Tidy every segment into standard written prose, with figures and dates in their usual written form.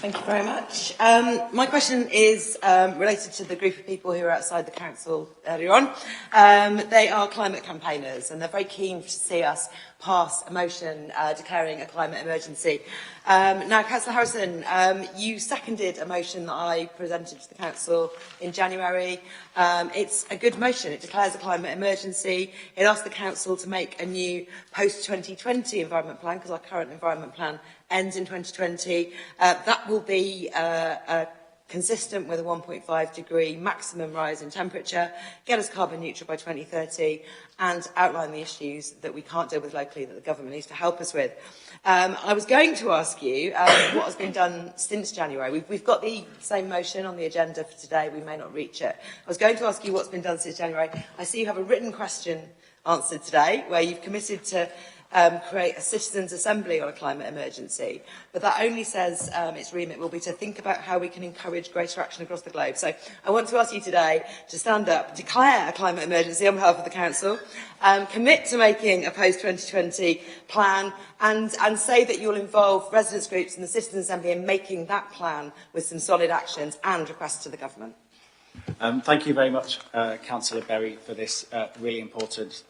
Thank you very much. My question is related to the group of people who were outside the council earlier on. They are climate campaigners, and they're very keen to see us pass a motion declaring a climate emergency. Now, Councillor Harrison, you seconded a motion that I presented to the council in January. It's a good motion. It declares a climate emergency. It asks the council to make a new post-2020 environment plan, because our current environment plan ends in 2020. That will be consistent with a 1.5 degree maximum rise in temperature, get us carbon neutral by 2030, and outline the issues that we can't deal with locally that the government needs to help us with. I was going to ask you what has been done since January. We've got the same motion on the agenda for today. We may not reach it. I was going to ask you what's been done since January. I see you have a written question answered today where you've committed to create a citizens' assembly on a climate emergency, but that only says its remit will be to think about how we can encourage greater action across the globe. So I want to ask you today to stand up, declare a climate emergency on behalf of the Council, commit to making a post-2020 plan, and say that you'll involve residents' groups and the citizens' assembly in making that plan with some solid actions and requests to the government. Thank you very much, Councillor Berry, for this really important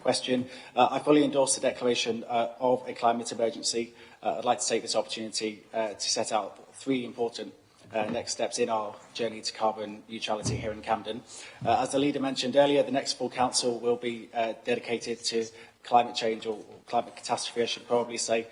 question. I fully endorse the declaration of a climate emergency. I'd like to take this opportunity to set out three important next steps in our journey to carbon neutrality here in Camden. As the leader mentioned earlier, the next full council will be dedicated to climate change, or climate catastrophe, I should probably say.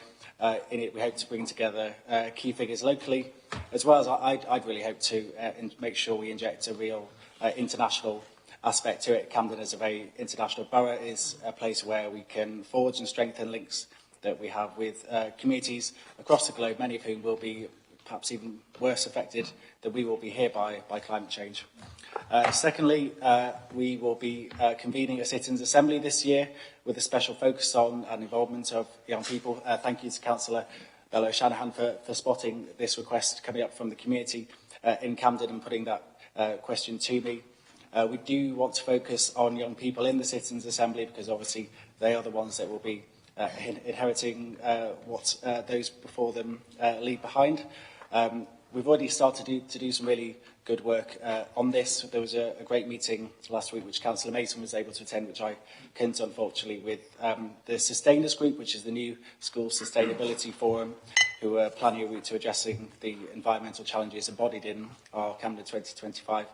In it, we hope to bring together key figures locally, as well as I'd really hope to make sure we inject a real international aspect to it. Camden, as a very international borough, is a place where we can forge and strengthen links that we have with communities across the globe, many of whom will be perhaps even worse affected than we will be here by climate change. Secondly, we will be convening a citizens' assembly this year with a special focus on and involvement of young people. Thank you to Councillor Bello Shanahan for spotting this request coming up from the community in Camden and putting that question to me. We do want to focus on young people in the citizens' assembly, because obviously they are the ones that will be inheriting what those before them leave behind. We've already started to do some really good work on this. There was a great meeting last week which Councillor Mason was able to attend, which I couldn't, unfortunately, with the Sustainers Group, which is the new school sustainability forum, who are planning a route to addressing the environmental challenges embodied in our Camden 2025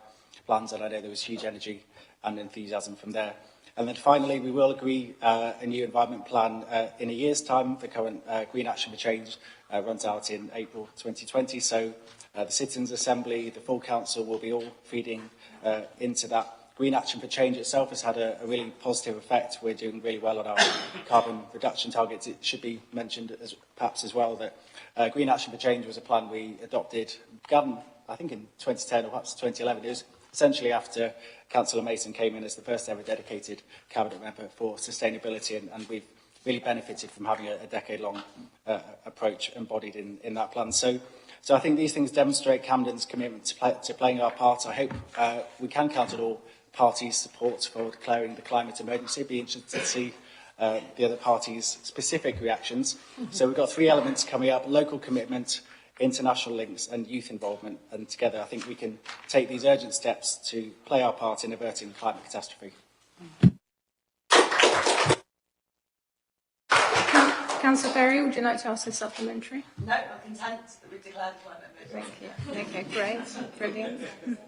plans, and I know there was huge energy and enthusiasm from there. And then finally, we will agree a new environment plan in a year's time. The current Green Action for Change runs out in April 2020, so the Citizens' Assembly, the full Council will be all feeding into that. Green Action for Change itself has had a really positive effect. We're doing really well on our carbon reduction targets. It should be mentioned perhaps as well that Green Action for Change was a plan we adopted, began, I think, in 2010 or perhaps 2011. It was essentially after Councillor Mason came in as the first ever dedicated cabinet member for sustainability, and we've really benefited from having a decade-long approach embodied in that plan. So I think these things demonstrate Camden's commitment to playing our part. I hope we can count on all parties' support for declaring the climate emergency. It'd be interesting to see the other parties' specific reactions. So we've got three elements coming up: local commitment, international links and youth involvement, and together I think we can take these urgent steps to play our part in averting the climate catastrophe. Councillor Berry, would you like to ask a supplementary? No, I'm content that we've declared climate emergency. Thank you. Okay, great. Brilliant.